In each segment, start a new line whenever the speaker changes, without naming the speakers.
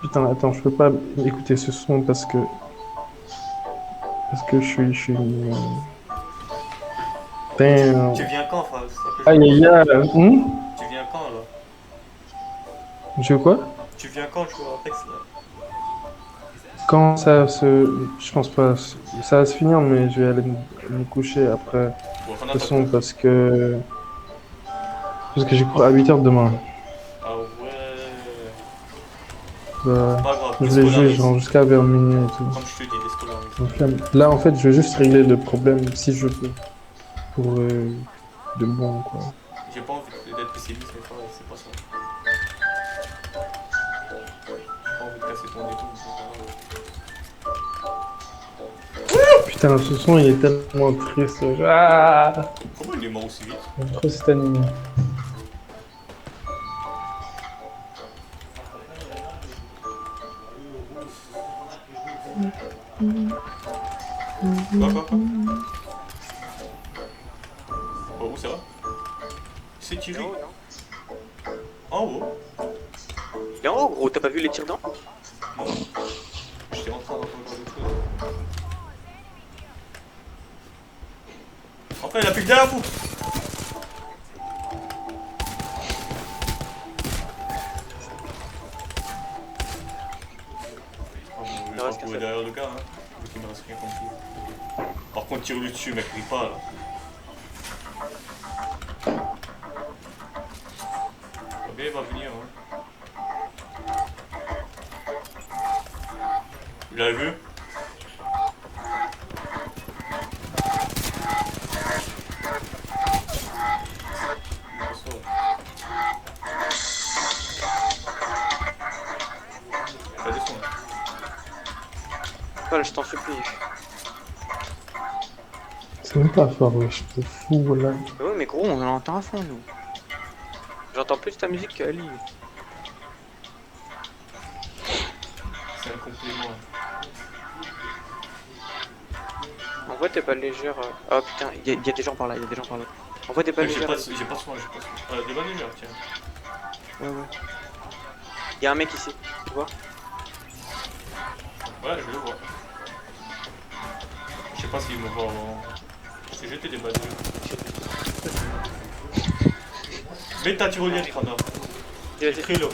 Putain, attends, je peux pas écouter ce son parce que je suis
Tu
Damn.
viens quand, enfin, c'est ça que je
Aïe
veux
aïe
savoir.
aïe.
Tu viens quand, là?
Je quoi?
Tu viens quand jouer à Apex, là?
Quand ça se, je pense pas, ça va se finir, mais je vais aller me coucher après. De
Bon, Rana,
toute
t'as quelle
façon,
heure?
parce que j'ai cours à 8 heures demain.
Ah ouais.
Bah,
Pas grave,
je voulais jouer
déscolarise.
genre jusqu'à vers minuit et tout.
Comme je te dis, déscolarise.
La flemme. Là, en fait, je vais juste régler le problème si je peux. Pour de bon, quoi.
J'ai pas envie d'être pessimiste, mais c'est pas ça. J'ai pas envie de casser ton étau, mais voilà.
Putain, ce son, il est tellement triste. Ah!
Comment il est mort aussi vite?
J'aime trop cet anime.
Quoi? Oh, où ça va? C'est
Il est en
Thierry.
haut, non?
En haut?
Il est en haut, gros, t'as pas vu les tirs dedans?
Non. J'étais en train d'entendre autre chose. Enfin, il a plus que derrière vous! Ah bon, je
Il
vais
en
pas
reste qu'un
courir
seul.
derrière le gars, hein. Vu qu'il me reste rien compris. Par contre, tire-lui dessus, mec, crie pas là. Ok, il va venir, hein. Il a vu? Il est pas sûr. Ça descend.
Paul, je t'en supplie.
C'est même pas fort, ouais, je te fous, là.
Mais ouais, mais gros, on l'entend à fond, nous. J'entends plus ta musique qu'Ali.
C'est un complément.
En vrai, t'es pas légère. Oh putain, il y a des gens par là, il y a des gens par là. En vrai, t'es pas
Mec, j'ai
légère,
pas de
Ali.
j'ai pas de soin, j'ai pas de soin. Ah, des bonnes légères, tiens.
Ouais, ouais. Il y a un mec ici, tu vois?
Ouais, je le vois. Je sais pas s'il me voit en. J'ai jeté des balles. Mets ta tyrolienne, Rana.
Vas-y,
Et
vas-y.
Trilo.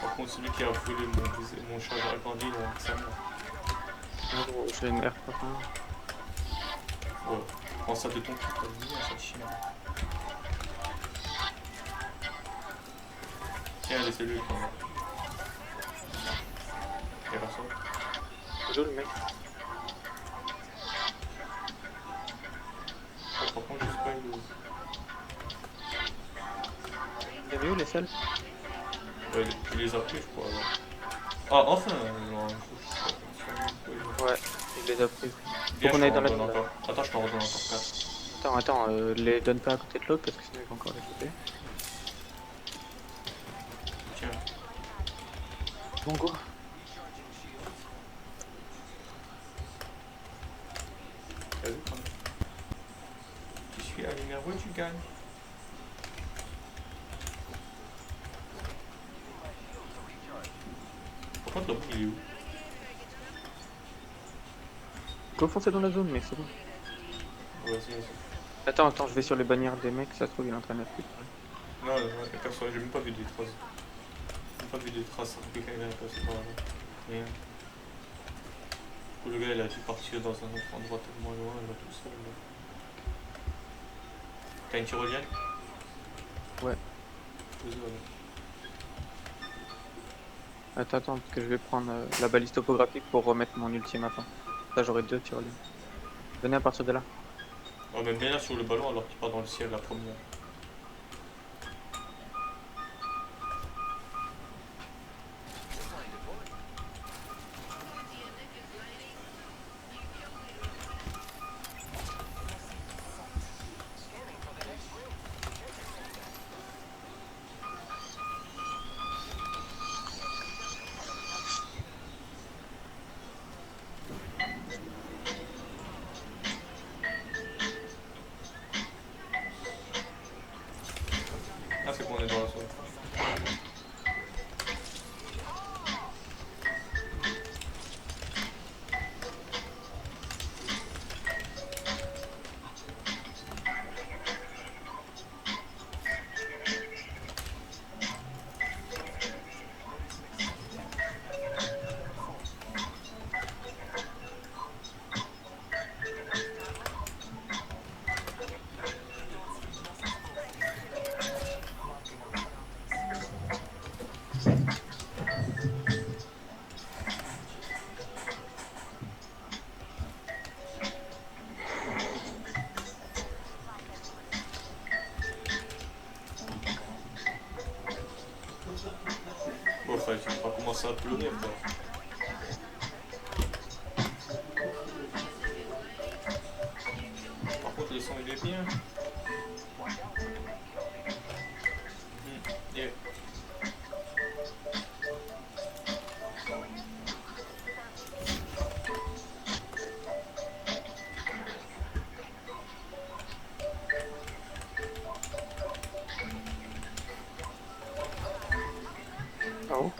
Par contre, celui qui a volé mon chargeur à Candy, il a sa mère.
Ah, gros, j'ai une R pas.
Ouais. Prends ça de ton cul, t'as mis ça chien. Tiens, laissez-le quand même. Y'a personne.
Joue le mec.
Ah, par contre, je sais pas où.
Il y avait où les salles?
Ouais, il les a pris, je crois. Ouais. Ah, enfin non,
Ouais, il les a pris. Faut
viens, je
qu'on
t'en
aille dans la
redonne
mine là.
encore. Attends, je t'en redonne encore 4.
Attends, les donne pas à côté de l'autre parce que sinon il va encore les choper.
Tiens.
Bon, go.
T'as vu quand même. Tu suis à numéro, tu gagnes. Par contre, le bon, il est où?
Go foncer dans la zone, mais c'est bon.
Vas-y, vas-y.
Attends, je vais sur les bannières des mecs, ça se trouve il est en train de plus.
Non, y'a personne, j'ai même pas vu des traces. J'ai même pas vu des traces. Quelqu'un est passé par là. Rien. Le gars, il a dû partir dans un autre endroit tellement loin, il va tout seul. Là. T'as une tyrolienne?
Ouais.
Désolé.
Attends, parce que je vais prendre la balise topographique pour remettre mon ultime à fin. Là j'aurai deux tyroliennes. Venez à partir de là.
On va même bien là sur le ballon alors qu'il part dans le ciel la première. Bon, frère, tu vas pas commencer à pleurer, frère. Par contre, le son il est bien. Yeah.
Ah oh.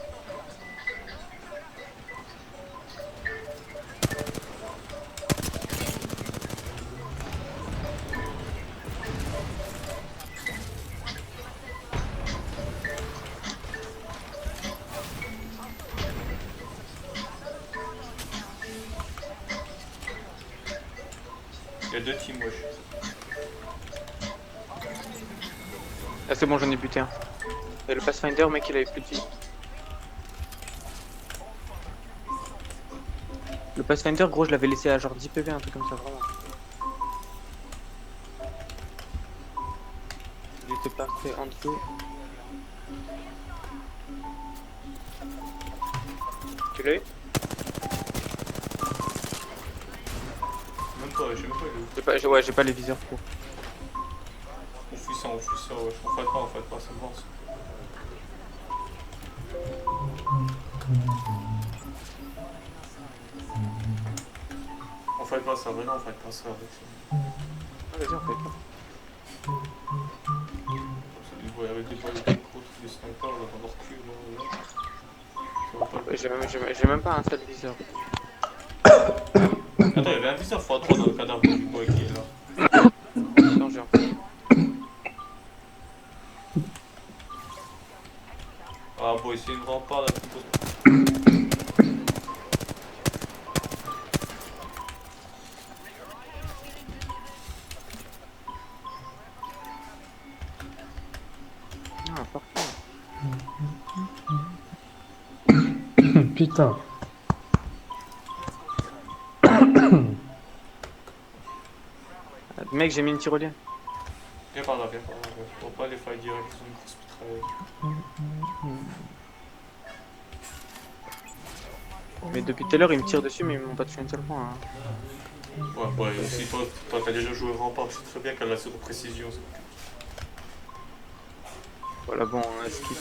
Il y a deux teams, wesh.
Ah c'est bon, j'en ai buté un. Et le Pathfinder, mec, il avait plus de vie. Le Pathfinder, gros, je l'avais laissé à genre 10 PV, un truc comme ça, vraiment. Il était parfait en dessous. Tu l'as eu?
Même pas, j'ai même pas eu.
Ouais, j'ai pas les viseurs pro.
On fuit ça, wesh. On fight pas, c'est mort. Ça. On fight pas ça, mais non, on fight pas ça avec ça.
Ah, vas-y, on fait pas.
Avec des balles de micro, des snipers, là, dans leur cul, là. Ça va pas le
Ouais, j'ai même pas un seul viseur.
Attends, il y avait un viseur x3 dans le cadavre du boy qui est là.
Non, j'ai un.
Ah, boy, c'est une rempart là, qui pose.
Ah, parfait.
Putain.
Mec, j'ai mis une tyrolienne.
Viens par là. Faut pas les fight direct, ils ont une grosse mitrailleuse.
Mais depuis tout à l'heure, ils me tirent dessus, mais ils m'ont pas tué une seule fois. Hein.
Ouais, si toi t'as déjà joué rempart, je sais très bien qu'elle a sur précision. Ça.
Voilà, bon, on skip.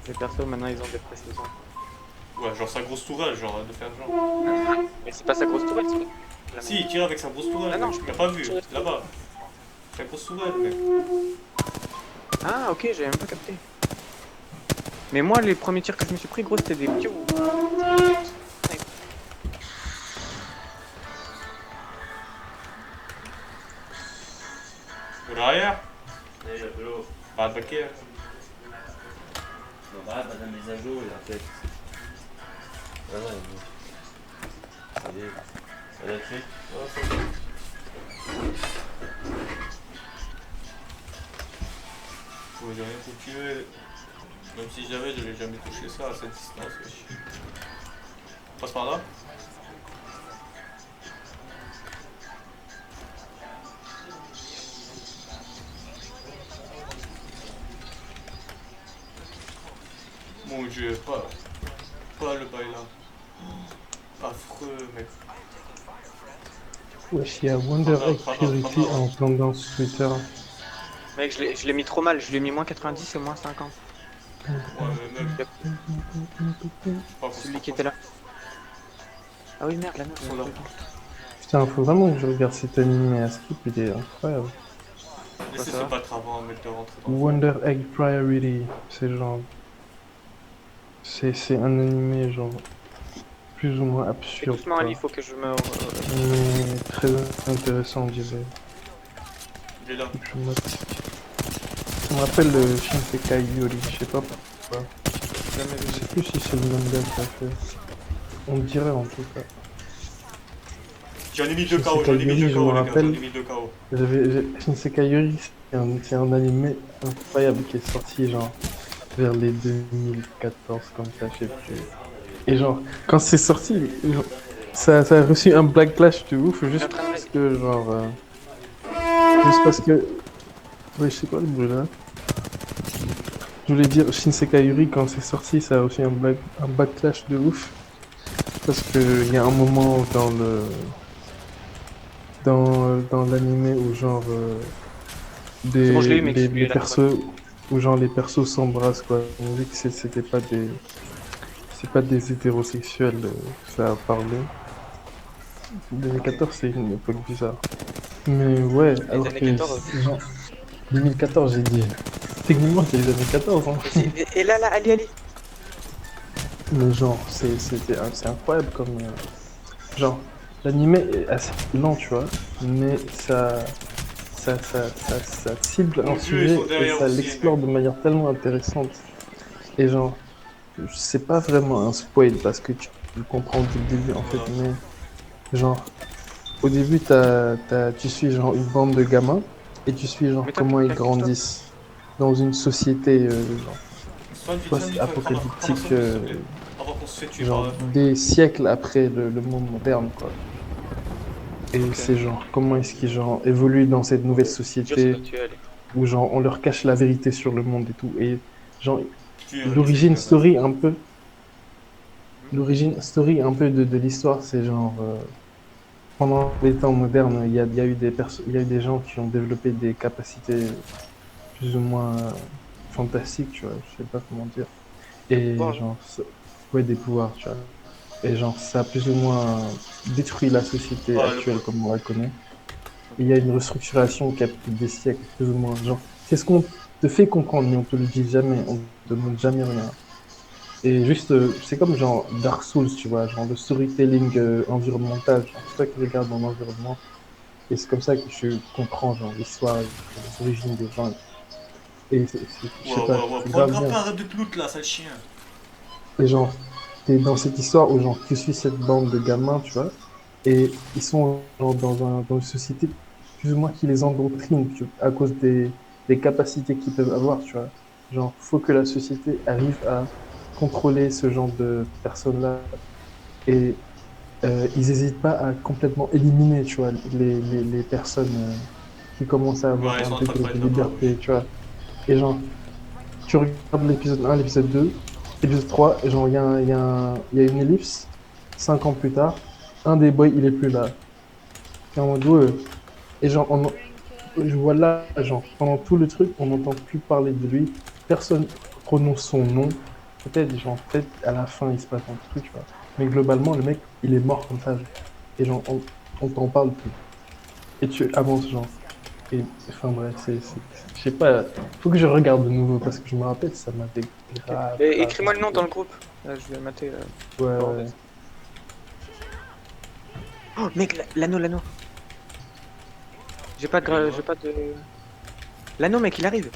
Les persos, maintenant, ils ont des précisions.
Ouais, genre sa grosse tourelle, genre, de faire genre.
Mais c'est pas sa grosse tourelle, c'est la
Si, il tire avec sa grosse tourelle,
Ah non,
mec. T'as pas vu, là-bas. Sa grosse tourelle, mec.
Ah, ok, j'avais même pas capté. Mais moi, les premiers tirs que je me suis pris, gros, c'était des pions.
Raya,
ايه يا برو
بعد بكير.
لو بعد بدل مزاجه ولا فاكس والله حبيبي ولا تريك
Je voulais rien pour tuer. Même si j'avais, je l'ai jamais touché ça à cette distance. Wesh. On passe par là. Mon dieu, pas le bail là. Affreux, mec.
Wesh, il y a Wonder Egg Purity en tendance Twitter.
Mec, je l'ai mis trop mal, je l'ai mis moins 90 et moins 50.
Ouais, mais mec. Pas
Celui qui était là. Ah oui, merde, la merde,
Sont là.
Putain, faut vraiment que je regarde cet animé à skip, il est incroyable.
Laissez
ça
se
va
battre avant, mec, de rentrer dans le
Wonder Egg Priority, c'est genre... C'est un animé genre... plus ou moins
Fais
absurde,
doucement,
quoi.
Ali, il faut que je me.
Mais très intéressant, on dirait.
Il est là.
Ça me rappelle le Shinsekai Yori, je sais pas pourquoi. Je sais plus si c'est le manga qui a fait. On dirait en tout cas.
J'en ai mis
Je
2
sais
KO, j'en ai mis
qu'à
2
Yuri,
KO,
je me
les gars, j'en ai
rappelle.
mis 2 KO.
Shinsekai Yori, c'est un animé incroyable qui est sorti genre vers les 2014 comme ça, je sais plus. Et genre, quand c'est sorti, genre, ça a reçu un backlash de ouf juste parce que genre... juste parce que... Ouais, je sais quoi le bruit là. Je voulais dire, Shinsekai Yuri, quand c'est sorti, ça a aussi un backlash de ouf. Parce que il y a un moment dans l'anime où genre
C'est bon, je l'ai eu, mec, je
les
suis là.
persos où genre les persos s'embrassent quoi. On dit que c'est pas des hétérosexuels, ça a parlé. 2014 c'est une époque bizarre. Mais ouais,
Les
alors
années
que
14.
genre 2014 j'ai dit. Techniquement c'est les années 14 hein.
Et là, allez, allez.
Mais genre c'est incroyable comme genre l'anime est assez lent tu vois, mais ça cible
Mon
un
dieu, ils
sujet
sont
et
derrière
ça
aussi,
l'explore
mec.
de manière tellement intéressante. Et genre, c'est pas vraiment un spoil parce que tu le comprends dès le début en fait,
Voilà.
mais genre, au début, tu suis genre une bande de gamins et tu suis genre
Mais toi,
comment ils
calme-toi.
grandissent dans une société genre
Soigne vite, frère.
post-apocalyptique,
Ramasse un s'il te plaît. Avant qu'on se fait tuer par
genre
la fin.
des siècles après le monde moderne quoi. Et
Ok.
c'est genre comment est-ce qu'ils genre évoluent dans cette nouvelle
Dur, ça
société
doit tuer, allez.
où genre on leur cache la vérité sur le monde et tout. Et genre
Dur, easy,
l'origine
frère, vas-y.
story un peu, l'origine story un peu de l'histoire, c'est genre pendant les temps modernes, il y a eu il y a eu des gens qui ont développé des capacités plus ou moins fantastiques, tu vois, je sais pas comment dire.
Des
Et
pouvoirs, genre.
genre ouais des pouvoirs, tu vois. Et genre ça a plus ou moins détruit la société
Ah, le
actuelle
pro...
comme on la connaît.
Ok.
Il y a une restructuration qui a pris des siècles, plus ou moins. Genre, c'est ce qu'on te fait comprendre, mais on te le dit jamais, on te montre jamais rien. Et juste, c'est comme genre Dark Souls, tu vois, genre le storytelling environnemental, genre, c'est toi qui regardes dans l'environnement, et c'est comme ça que tu comprends, genre, l'histoire, les origines des gens. Et je sais pas, c'est
Prends le
grave bien.
grappin, arrête de te loot là, sale chien.
Et genre, t'es dans cette histoire où genre, tu suis cette bande de gamins, tu vois, et ils sont genre, dans une société plus ou moins qui les endoctrine à cause des capacités qu'ils peuvent avoir, tu vois. Genre, faut que la société arrive à contrôler ce genre de personnes-là. Et ils n'hésitent pas à complètement éliminer, tu vois, les personnes qui commencent à avoir
Ouais, ils
un
sont en train de
degré de
fight là-bas,
liberté,
wesh.
tu vois. Et genre, tu regardes l'épisode 1, l'épisode 2, l'épisode 3, et genre, il y a une ellipse, 5 ans plus tard, un des boys, il est plus là. Et en mode, ouais. Et genre, je vois là, genre, pendant tout le truc, on n'entend plus parler de lui, personne prononce son nom. Peut-être, genre, peut-être à la fin, il se passe un truc, tu vois. Mais globalement, le mec, il est mort comme ça, genre. Et genre, on t'en parle plus. Et tu avances, genre. Et, enfin bref, je sais pas, faut que je regarde de nouveau parce que je me rappelle, ça m'avait
Ok.
grave,
Et
grave
écris-moi le nom
marqué.
dans le groupe. Là, je vais le mater.
Ouais,
Bordel.
ouais.
Oh, mec, l'anneau.
Il est
J'ai
mort.
pas de. L'anneau, mec, il arrive.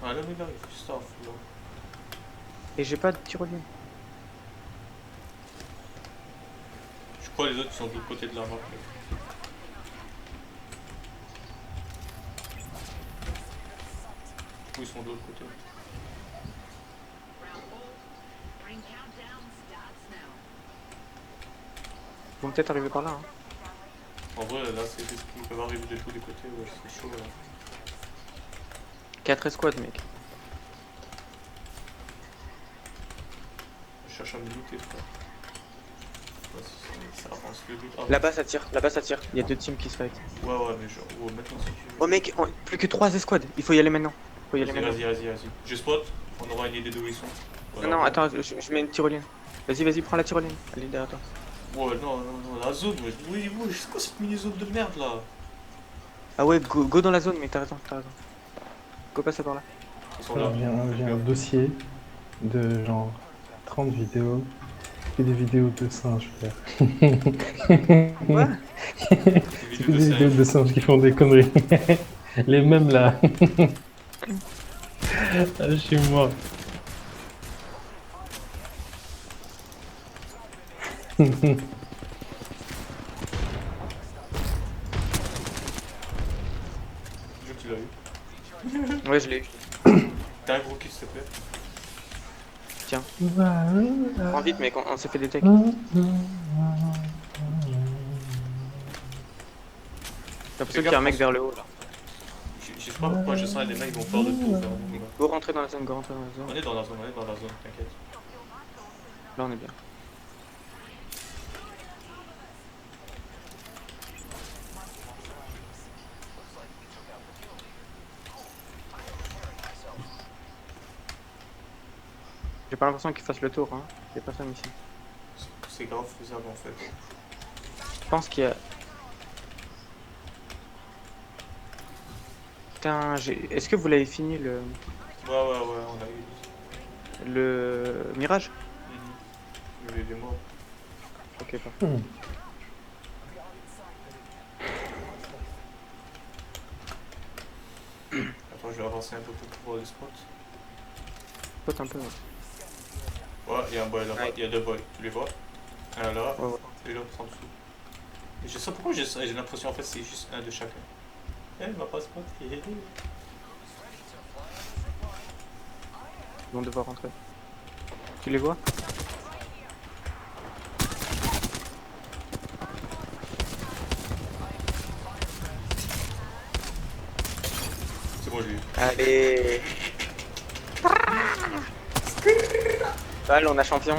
Ah, là, il arrive, stuff, là.
Et j'ai pas de tyrolienne.
Je crois que les autres ils sont de l'autre côté de la map, mec. Ou ils sont de l'autre côté.
Ils vont peut-être arriver par là. Hein.
En vrai, là, c'est des qui peuvent arriver de tous les côtés, ouais, c'est chaud, là.
4 escouades, mec.
Je cherche à me looter, frère. Ouais, ça avance le loot. Ah,
Là-bas, ça tire. Là-bas, ça tire. Il y a deux teams qui se fight.
ouais, mais genre, oh, maintenant si tu veux.
Oh, mec, plus que 3 escouades. Il faut y aller maintenant. Faut y aller
Vas-y,
maintenant.
vas-y. Je spot, on aura une idée de où ils sont. Voilà.
Non, attends, je mets une tyrolienne. Vas-y, prends la tyrolienne. Elle est derrière toi.
Ouais, non, la zone, ouais. Oui, c'est quoi cette mini-zone de merde là?
Ah ouais, go dans la zone, mais t'as raison. Go passer par là.
Ils sont
Alors,
là.
j'ai un dossier de genre 30 vidéos, que des vidéos de singes, frère.
Quoi?
Des
C'est
vidéos
que
de
des vidéos de
singes.
singes qui font des conneries. Les mêmes là. Ah, je suis mort.
Je que tu l'as eu.
Ouais, je l'ai eu.
T'as un gros kill, s'il te plaît.
Tiens. Prends vite, mec, on s'est fait des techs. J'ai l'impression qu'il y a un mec vers le haut là.
J'ai sais pas pourquoi je sens que les mecs vont faire le tour vers nous, là.
Go rentrer dans la zone, go rentrer dans la zone.
On est dans la zone, t'inquiète.
Là on est bien. J'ai pas l'impression qu'ils fassent le tour, hein. Y'a personne ici.
C'est grave faisable en fait.
Je pense qu'il y a... Putain, est-ce que vous l'avez fini
Ouais, on a eu.
le Mirage?
Il y avait des morts.
Ok, parfait.
Attends, je vais avancer un peu pour voir le spot.
Saute un peu. Ouais.
Ouais, il y a un boy là-bas,
Ouais.
il y a deux boys, tu les vois? Un là,
Ouais, ouais.
et l'autre en dessous. Et je sais pas pourquoi j'ai l'impression en fait c'est juste un de chacun. Eh, il m'a pas spot.
Ils vont devoir rentrer. Tu les vois?
C'est bon, j'ai eu.
Allez. Allez, on a champion.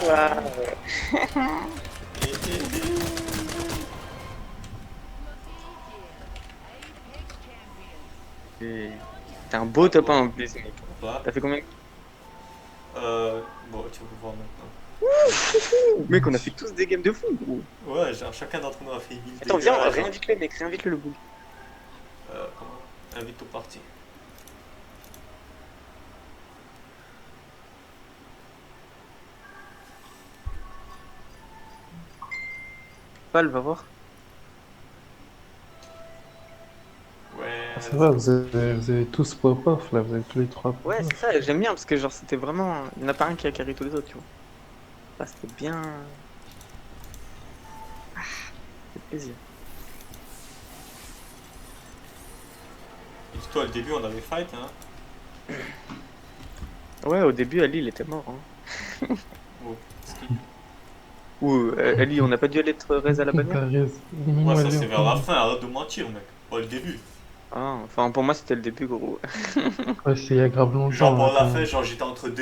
Voilà. T'es un beau top 1 en plus, mec.
Là,
T'as fait combien?
bon, tu peux voir maintenant.
Mec, on a fait tous des games de fou, gros.
Ouais, genre, chacun d'entre nous a fait 1000
Attends,
dégâts,
viens,
genre.
réinvite-le, mec, réinvite-le, le bout.
Comment? Invite au parti.
Pal, va voir.
Ouais.
Ça va, vous avez tous pop-off là, vous avez tous les trois
Ouais,
pop-off.
c'est ça, j'aime bien parce que, genre, c'était vraiment. Il n'y en a pas un qui a carré tous les autres, tu vois. Là, c'était bien. Ah, ça fait plaisir.
Dis-toi, au début, on avait fight, hein.
Ouais, au début, Ali, il était mort. Hein.
Oh,
Ou Ali, on n'a pas dû aller être raise à la bagnole.
T'as raison.
ouais, ça c'est vers la fin, arrête de mentir, mec. Pas le début.
Ah, enfin, pour moi, c'était le début, gros.
Ouais, c'est il y a grave longtemps.
Genre, pour
là,
la
quand
fin,
même.
genre, j'étais entre deux